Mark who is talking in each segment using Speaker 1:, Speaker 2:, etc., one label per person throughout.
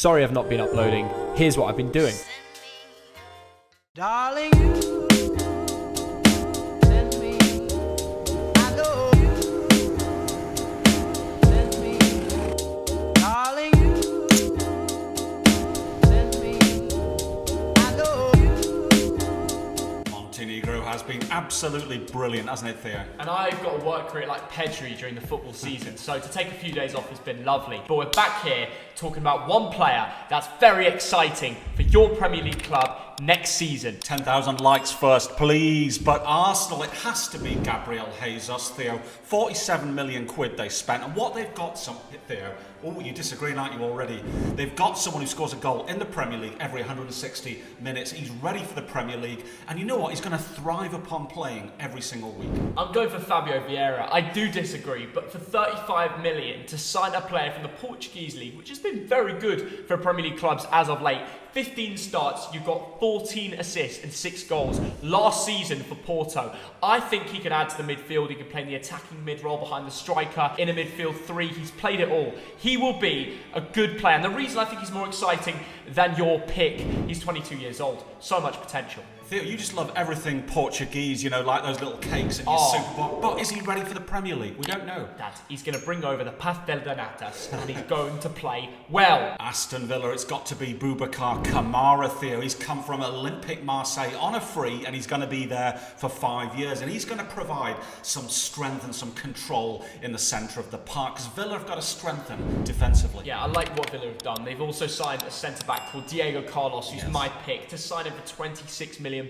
Speaker 1: Sorry I've not been uploading. Here's what I've been doing.
Speaker 2: Darling, you send me. I know you send me. Darling, you send me. I know you.
Speaker 3: Montenegro has been absolutely brilliant, hasn't it, Theo?
Speaker 1: And I've got a work career like Pedri during the football season, so to take a few days off has been lovely. But we're back here talking about one player that's very exciting for your Premier League club next season.
Speaker 3: 10,000 likes first, please. But Arsenal, it has to be Gabriel Jesus, Theo. 47 million quid they spent. And what they've got, Theo, oh, you disagree, aren't you, already? They've got someone who scores a goal in the Premier League every 160 minutes. He's ready for the Premier League. And you know what? He's going to thrive upon playing every single week.
Speaker 1: I'm going for Fabio Vieira. I do disagree, but for 35 million to sign a player from the Portuguese league, which has been very good for Premier League clubs as of late. 15 starts, you've got 14 assists and 6 goals last season for Porto. I think he can add to the midfield. He can play in the attacking mid-role behind the striker, in a midfield three. He's played it all. He will be a good player. And the reason I think he's more exciting than your pick, he's 22 years old. So much potential.
Speaker 3: Theo, you just love everything Portuguese, you know, like those little cakes in your Super Bowl. But is he ready for the Premier League? We don't know.
Speaker 1: Dad, he's going to bring over the pastel de natas and he's going to play well.
Speaker 3: Aston Villa, it's got to be Boubacar Kamara, Theo. He's come from Olympique Marseille on a free and he's going to be there for 5 years. And he's going to provide some strength and some control in the centre of the park because Villa have got to strengthen defensively.
Speaker 1: Yeah, I like what Villa have done. They've also signed a centre-back called Diego Carlos, who's my pick. To sign him for £26 million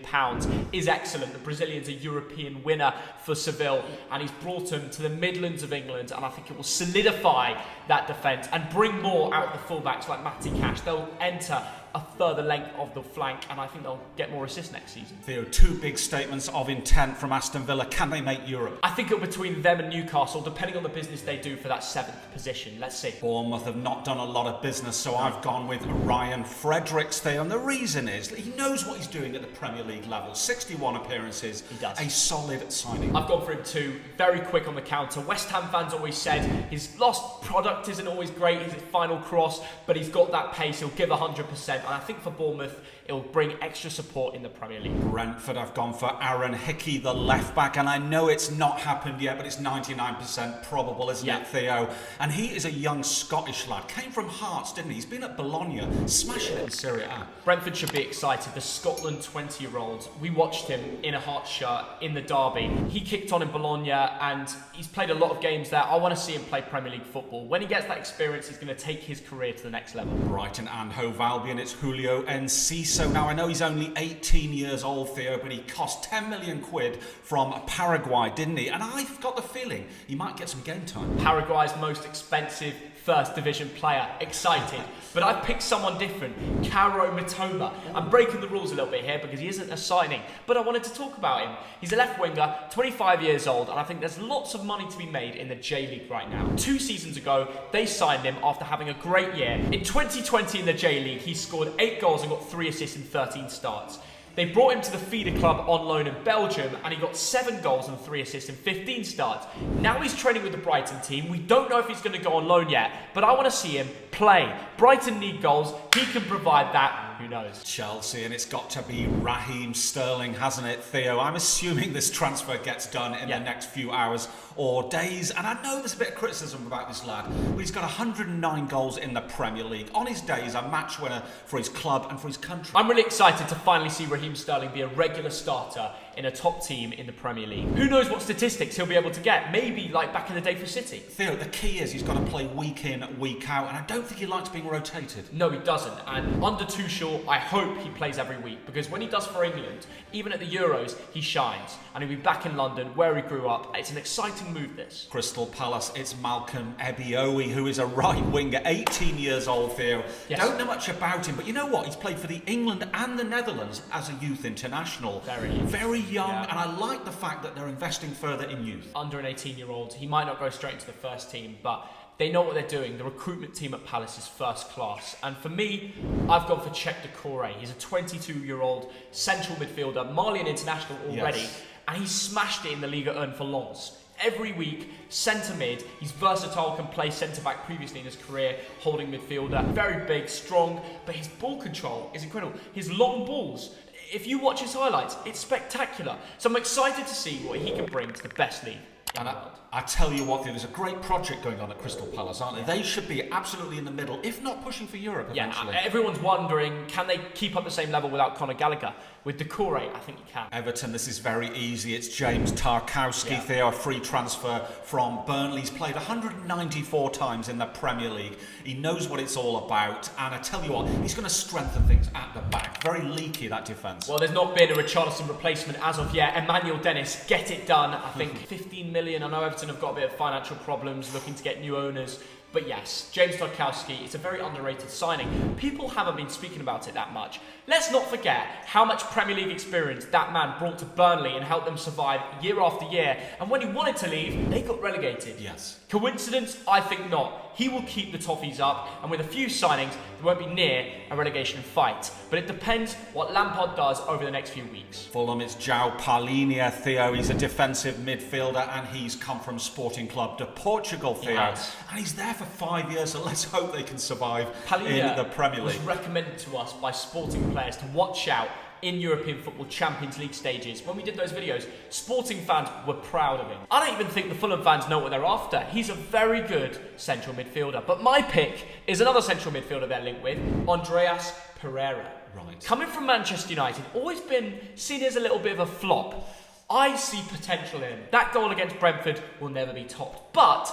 Speaker 1: is excellent. The Brazilian's a European winner for Seville and he's brought him to the Midlands of England, and I think it will solidify that defence and bring more out of the fullbacks like Matty Cash. They'll enter a further length of the flank and I think they'll get more assists next season.
Speaker 3: Theo, two big statements of intent from Aston Villa. Can they make Europe?
Speaker 1: I think it'll between them and Newcastle, depending on the business they do for that 7th position. Let's see.
Speaker 3: Bournemouth have not done a lot of business, so I've gone with Ryan Fredericks, Theo. And the reason is that he knows what he's doing at the Premier League level. 61 appearances.
Speaker 1: He does.
Speaker 3: A solid signing.
Speaker 1: I've gone for him too. Very quick on the counter. West Ham fans always said his last product isn't always great, his final cross, but he's got that pace. He'll give 100%. And I think for Bournemouth, it'll bring extra support in the Premier League.
Speaker 3: Brentford, I've gone for Aaron Hickey, the left back, and I know it's not happened yet, but it's 99% probable, isn't it, Theo? And he is a young Scottish lad. Came from Hearts, didn't he? He's been at Bologna, smashing it in Serie A.
Speaker 1: Brentford should be excited. The Scotland 20-year-old. We watched him in a Hearts shirt in the derby. He kicked on in Bologna and he's played a lot of games there. I want to see him play Premier League football. When he gets that experience, he's going to take his career to the next level.
Speaker 3: Brighton and Hove Albion, it's Julio Enciso. Now, I know he's only 18 years old, Theo, but he cost 10 million quid from Paraguay, didn't he? And I've got the feeling he might get some game time.
Speaker 1: Paraguay's most expensive first division player. Excited. But I've picked someone different. Kaoru Mitoma. I'm breaking the rules a little bit here because he isn't a signing, but I wanted to talk about him. He's a left winger, 25 years old, and I think there's lots of money to be made in the J-League right now. 2 seasons ago, they signed him after having a great year. In 2020 in the J-League, he scored 8 goals and got 3 assists in 13 starts. They brought him to the feeder club on loan in Belgium and he got 7 goals and 3 assists in 15 starts. Now he's training with the Brighton team. We don't know if he's going to go on loan yet, but I want to see him play. Brighton need goals. He can provide that. Who knows?
Speaker 3: Chelsea, and it's got to be Raheem Sterling, hasn't it, Theo? I'm assuming this transfer gets done in the next few hours or days. And I know there's a bit of criticism about this lad, but he's got 109 goals in the Premier League. On his day, he's a match winner for his club and for his country.
Speaker 1: I'm really excited to finally see Raheem Sterling be a regular starter in a top team in the Premier League. Who knows what statistics he'll be able to get? Maybe like back in the day for City.
Speaker 3: Theo, the key is he's got to play week in, week out, and I don't think he likes being rotated.
Speaker 1: No, he doesn't. And under Tuchel, I hope he plays every week because when he does for England, even at the Euros, he shines. And he'll be back in London where he grew up. It's an exciting move, this.
Speaker 3: Crystal Palace, it's Malcolm Ebiowei, who is a right winger, 18 years old, Theo.
Speaker 1: Yes.
Speaker 3: Don't know much about him, but you know what? He's played for the England and the Netherlands as a youth international. Very young, and I like the fact that they're investing further in youth.
Speaker 1: Under an 18-year-old, he might not go straight into the first team, but they know what they're doing. The recruitment team at Palace is first class. And for me, I've gone for Czech Decore. He's a 22-year-old central midfielder, Malian international already, and he smashed it in the Liga 1 for Lens. every week. Centre mid, he's versatile, can play centre back previously in his career, holding midfielder, very big, strong, but his ball control is incredible. His long balls, if you watch his highlights, it's spectacular. So I'm excited to see what he can bring to the best league.
Speaker 3: And I tell you what, there's a great project going on at Crystal Palace, aren't they? They should be absolutely in the middle, if not pushing for Europe eventually.
Speaker 1: Yeah, everyone's wondering, can they keep up the same level without Conor Gallagher? With Decore, I think you can.
Speaker 3: Everton, this is very easy. It's James Tarkowski, Theo, a free transfer from Burnley. He's played 194 times in the Premier League. He knows what it's all about, and I tell you what, he's going to strengthen things at the back. Very leaky, that defence.
Speaker 1: Well, there's not been a Richarlison replacement as of yet. Emmanuel Dennis, get it done. I think 15 million. I know Everton have got a bit of financial problems, looking to get new owners. But yes, James Tarkowski, it's a very underrated signing. People haven't been speaking about it that much. Let's not forget how much Premier League experience that man brought to Burnley and helped them survive year after year. And when he wanted to leave, they got relegated.
Speaker 3: Yes.
Speaker 1: Coincidence? I think not. He will keep the Toffees up, and with a few signings, they won't be near a relegation fight. But it depends what Lampard does over the next few weeks.
Speaker 3: Fulham is João Palhinha, Theo. He's a defensive midfielder, and he's come from Sporting Club de Portugal, Theo.
Speaker 1: Yes.
Speaker 3: And he's there for 5 years, so let's hope they can survive
Speaker 1: Palhinha
Speaker 3: in the Premier
Speaker 1: was
Speaker 3: League.
Speaker 1: recommended to us by sporting players to watch out in European football Champions League stages. When we did those videos, Sporting fans were proud of him. I don't even think the Fulham fans know what they're after. He's a very good central midfielder. But my pick is another central midfielder they're linked with, Andreas Pereira.
Speaker 3: Right.
Speaker 1: Coming from Manchester United, always been seen as a little bit of a flop. I see potential in him. That goal against Brentford will never be topped. But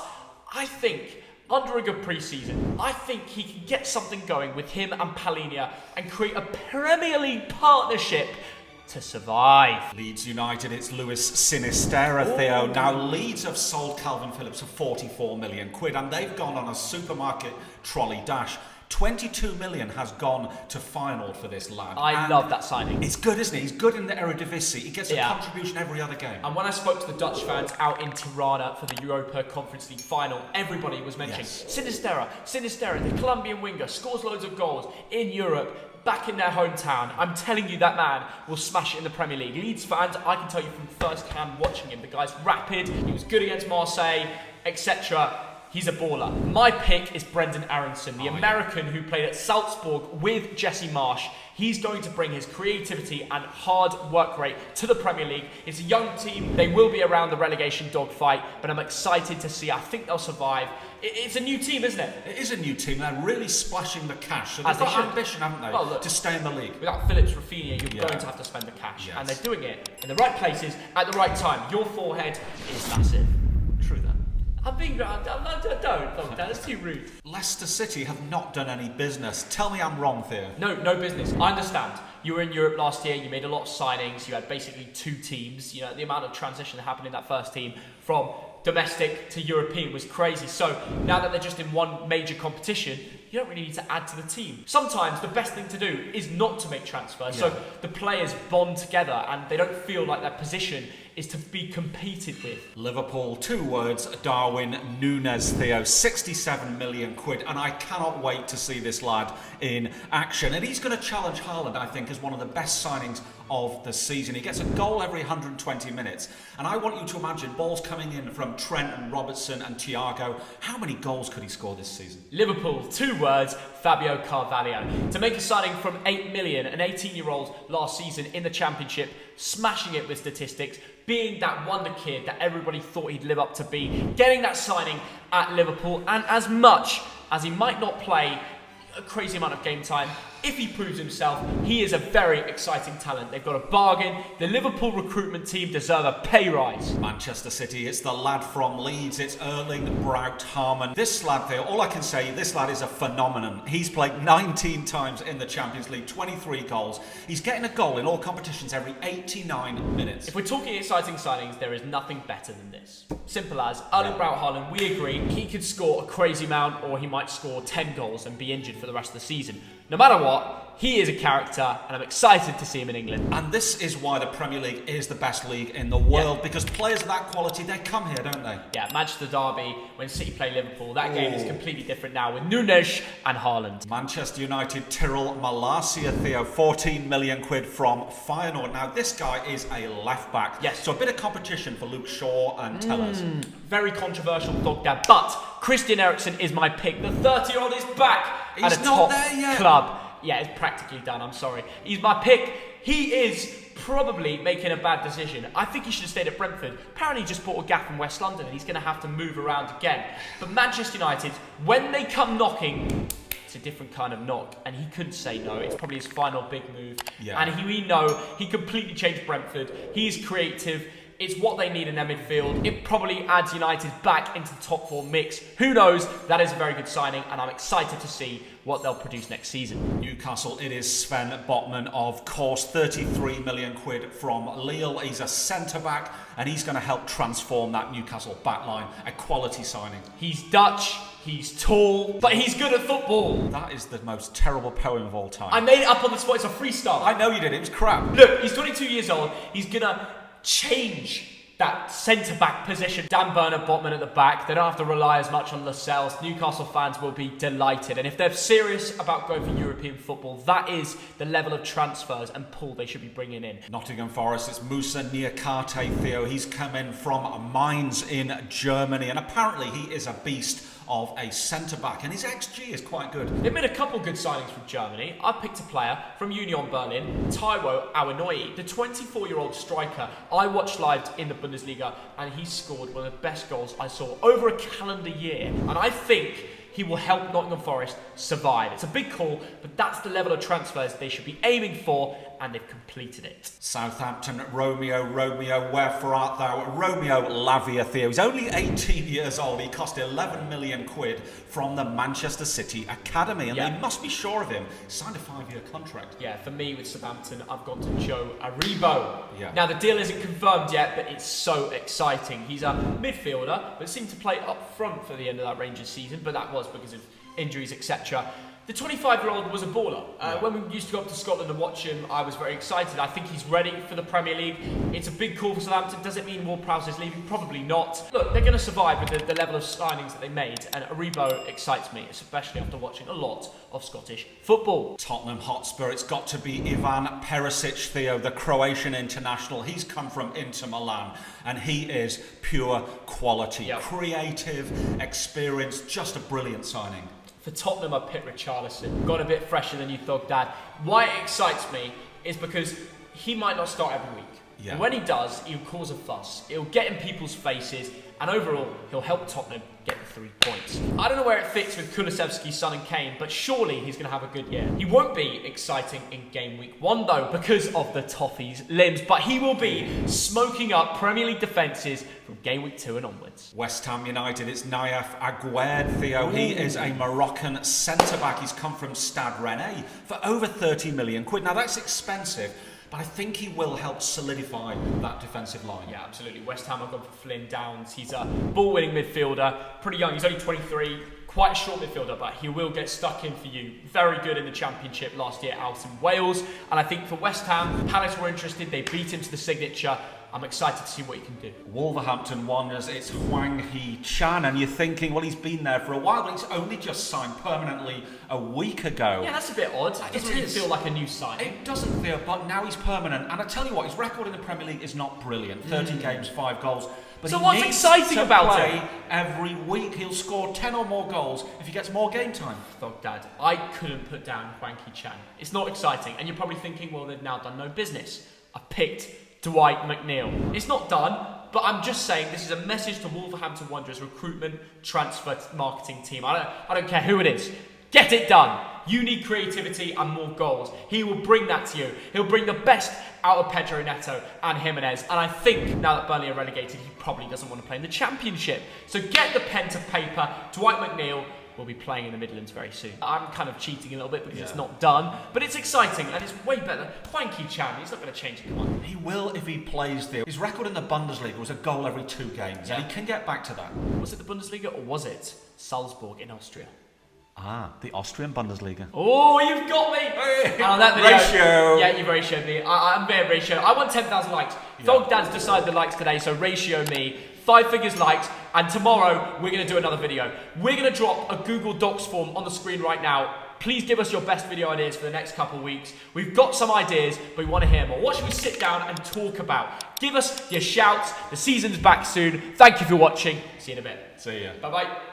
Speaker 1: I think under a good pre-season, I think he can get something going with him and Palhinha and create a Premier League partnership to survive.
Speaker 3: Leeds United, it's Luis Sinisterra, Theo. Now, Leeds have sold Calvin Phillips for 44 million quid, and they've gone on a supermarket trolley dash. 22 million has gone to Feyenoord for this lad.
Speaker 1: I love that signing.
Speaker 3: It's good, isn't it? He's good in the Eredivisie. He gets a contribution every other game.
Speaker 1: And when I spoke to the Dutch fans out in Tirana for the Europa Conference League final, everybody was mentioning Sinisterra, the Colombian winger, scores loads of goals in Europe, back in their hometown. I'm telling you, that man will smash it in the Premier League. Leeds fans, I can tell you from first hand watching him, the guy's rapid, he was good against Marseille, etc. He's a baller. My pick is Brendan Aronson, the American who played at Salzburg with Jesse Marsch. He's going to bring his creativity and hard work rate to the Premier League. It's a young team. They will be around the relegation dogfight, but I'm excited to see. I think they'll survive. It's a new team, isn't it?
Speaker 3: It is a new team. They're really splashing the cash. So
Speaker 1: As
Speaker 3: they've
Speaker 1: they
Speaker 3: got
Speaker 1: should.
Speaker 3: ambition, haven't they,
Speaker 1: Well, look,
Speaker 3: to stay in the league.
Speaker 1: Without Phillips, Rafinha, you're going to have to spend the cash. And they're doing it in the right places at the right time. Your forehead is massive. True that. I'm being... don't, that's too rude.
Speaker 3: Leicester City have not done any business. Tell me I'm wrong, Theo.
Speaker 1: No business. I understand. You were in Europe last year, you made a lot of signings, you had basically two teams. You know, the amount of transition that happened in that first team from domestic to European was crazy. So now that they're just in one major competition, you don't really need to add to the team. Sometimes the best thing to do is not to make transfers. So the players bond together and they don't feel like their position is to be competed with.
Speaker 3: Liverpool, 2 words, Darwin Núñez, Theo, 67 million quid, and I cannot wait to see this lad in action. And he's going to challenge Haaland, I think, as one of the best signings of the season. He gets a goal every 120 minutes. And I want you to imagine balls coming in from Trent and Robertson and Thiago. How many goals could he score this season?
Speaker 1: Liverpool, 2 words, Fabio Carvalho. To make a signing from 8 million, an 18-year-old last season in the Championship, smashing it with statistics, being that wonder kid that everybody thought he'd live up to be, getting that signing at Liverpool, and as much as he might not play a crazy amount of game time, if he proves himself, he is a very exciting talent. They've got a bargain. The Liverpool recruitment team deserve a pay rise.
Speaker 3: Manchester City, it's the lad from Leeds, it's Erling Braut Haaland. This lad, Theo, all I can say, this lad is a phenomenon. He's played 19 times in the Champions League, 23 goals. He's getting a goal in all competitions every 89 minutes.
Speaker 1: If we're talking exciting signings, there is nothing better than this. Simple as, Erling Braut Haaland, we agree, he could score a crazy amount or he might score 10 goals and be injured for the rest of the season. No matter what, he is a character, and I'm excited to see him in England.
Speaker 3: And this is why the Premier League is the best league in the world, because players of that quality, they come here, don't they?
Speaker 1: Yeah, Manchester derby, when City play Liverpool, that game is completely different now with Nunes and Haaland.
Speaker 3: Manchester United, Tyrell Malacia, Theo, 14 million quid from Feyenoord. Now, this guy is a left-back.
Speaker 1: Yes.
Speaker 3: So a bit of competition for Luke Shaw and Tellers.
Speaker 1: Very controversial, Thogden, but Christian Eriksen is my pick. The 30-year-old is back at
Speaker 3: He's
Speaker 1: a
Speaker 3: not
Speaker 1: top
Speaker 3: there yet.
Speaker 1: club. Yeah, it's practically done, I'm sorry. He's my pick. He is probably making a bad decision. I think he should have stayed at Brentford. Apparently he just bought a gaff in West London and he's going to have to move around again. But Manchester United, when they come knocking, it's a different kind of knock, and he couldn't say no. It's probably his final big move.
Speaker 3: Yeah.
Speaker 1: And we know he completely changed Brentford. He's creative. It's what they need in their midfield. It probably adds United back into the top 4 mix. Who knows? That is a very good signing, and I'm excited to see what they'll produce next season.
Speaker 3: Newcastle, it is Sven Botman, of course, 33 million quid from Lille. He's a centre-back, and he's going to help transform that Newcastle backline. A quality signing.
Speaker 1: He's Dutch, he's tall, but he's good at football.
Speaker 3: That is the most terrible poem of all time.
Speaker 1: I made it up on the spot. It's a freestyle.
Speaker 3: I know you did. It was crap.
Speaker 1: Look, he's 22 years old. He's going to change that centre-back position. Dan Burner, Botman at the back. They don't have to rely as much on Lascelles. Newcastle fans will be delighted. And if they're serious about going for European football, that is the level of transfers and pull they should be bringing in.
Speaker 3: Nottingham Forest, it's Musa Niakate, Theo. He's come in from Mainz in Germany, and apparently he is a beast of a centre-back, and his XG is quite good.
Speaker 1: They've made a couple good signings from Germany. I picked a player from Union Berlin, Taiwo Awoniyi, the 24-year-old striker. I watched live in the Bundesliga, and he scored one of the best goals I saw over a calendar year. And I think he will help Nottingham Forest survive. It's a big call, but that's the level of transfers they should be aiming for, and they've completed it.
Speaker 3: Southampton, Romeo, wherefore art thou? Romeo Lavia, Theo. He's only 18 years old. He cost 11 million quid from the Manchester City Academy, and they must be sure of him. He signed a 5-year contract.
Speaker 1: Yeah, for me with Southampton, I've gone to Joe Aribo.
Speaker 3: Yeah.
Speaker 1: Now, the deal isn't confirmed yet, but it's so exciting. He's a midfielder, but seemed to play up front for the end of that Rangers season, but that was because of injuries, etc. The 25-year-old was a baller. When we used to go up to Scotland and watch him, I was very excited. I think he's ready for the Premier League. It's a big call for Southampton. Does it mean Ward-Prowse is leaving? Probably not. Look, they're going to survive with the level of signings that they made, and Aribo excites me, especially after watching a lot of Scottish football.
Speaker 3: Tottenham Hotspur, it's got to be Ivan Perisic, Theo, the Croatian international. He's come from Inter Milan, and he is pure quality. Creative, experienced, just a brilliant signing.
Speaker 1: For Tottenham, I picked Richarlison. Got a bit fresher than you thought, Dad. Why it excites me is because he might not start every week.
Speaker 3: Yeah.
Speaker 1: And when he does, he'll cause a fuss. He'll get in people's faces, and overall, he'll help Tottenham get the 3 points. I don't know where it fits with Kulusevski's son and Kane, but surely he's going to have a good year. He won't be exciting in game week 1, though, because of the Toffee's limbs, but he will be smoking up Premier League defences from game week 2 and onwards.
Speaker 3: West Ham United, it's Nayef Aguerd, Theo. He is a Moroccan centre-back. He's come from Stade Rennais for over 30 million quid. Now, that's expensive, but I think he will help solidify that defensive line.
Speaker 1: Yeah, absolutely. West Ham have gone for Flynn Downs. He's a ball-winning midfielder, pretty young. He's only 23, quite a short midfielder, but he will get stuck in for you. Very good in the Championship last year out in Wales. And I think for West Ham, Palace were interested. They beat him to the signature. I'm excited to see what he can do.
Speaker 3: Wolverhampton Wanderers, it's Hwang Hee-chan, and you're thinking, well, he's been there for a while, but he's only just signed permanently a week ago.
Speaker 1: Yeah, that's a bit odd. It doesn't really feel like a new signing.
Speaker 3: It doesn't feel, but now he's permanent. And I tell you what, his record in the Premier League is not brilliant. 30 games, 5 goals. But
Speaker 1: So
Speaker 3: he
Speaker 1: what's
Speaker 3: needs
Speaker 1: exciting
Speaker 3: to
Speaker 1: about
Speaker 3: play
Speaker 1: it?
Speaker 3: every week. He'll score 10 or more goals if he gets more game time.
Speaker 1: Thog Dad, I couldn't put down Hwang Hee-chan. It's not exciting. And you're probably thinking, well, they've now done no business. I picked Dwight McNeil. It's not done, but I'm just saying this is a message to Wolverhampton Wanderers recruitment, transfer, marketing team. I don't care who it is. Get it done. You need creativity and more goals. He will bring that to you. He'll bring the best out of Pedro Neto and Jimenez. And I think now that Burnley are relegated, he probably doesn't want to play in the Championship. So get the pen to paper. Dwight McNeil will be playing in the Midlands very soon. I'm kind of cheating a little bit because it's not done, but it's exciting and it's way better. Hwang Hee-chan, he's not going to change it. Come on.
Speaker 3: He will if he plays there. His record in the Bundesliga was a goal every 2 games, and he can get back to that.
Speaker 1: Was it the Bundesliga or was it Salzburg in Austria?
Speaker 3: The Austrian Bundesliga.
Speaker 1: Oh, you've got me!
Speaker 3: Hey,
Speaker 1: On that video,
Speaker 3: ratio.
Speaker 1: Yeah, you've ratioed me. I'm very ratio. I want 10,000 likes. Thog Dad's decided the likes today, so ratio me. 5 figures likes, and tomorrow we're going to do another video. We're going to drop a Google Docs form on the screen right now. Please give us your best video ideas for the next couple of weeks. We've got some ideas, but we want to hear more. What should we sit down and talk about? Give us your shouts. The season's back soon. Thank you for watching. See you in a bit.
Speaker 3: See ya.
Speaker 1: Bye-bye.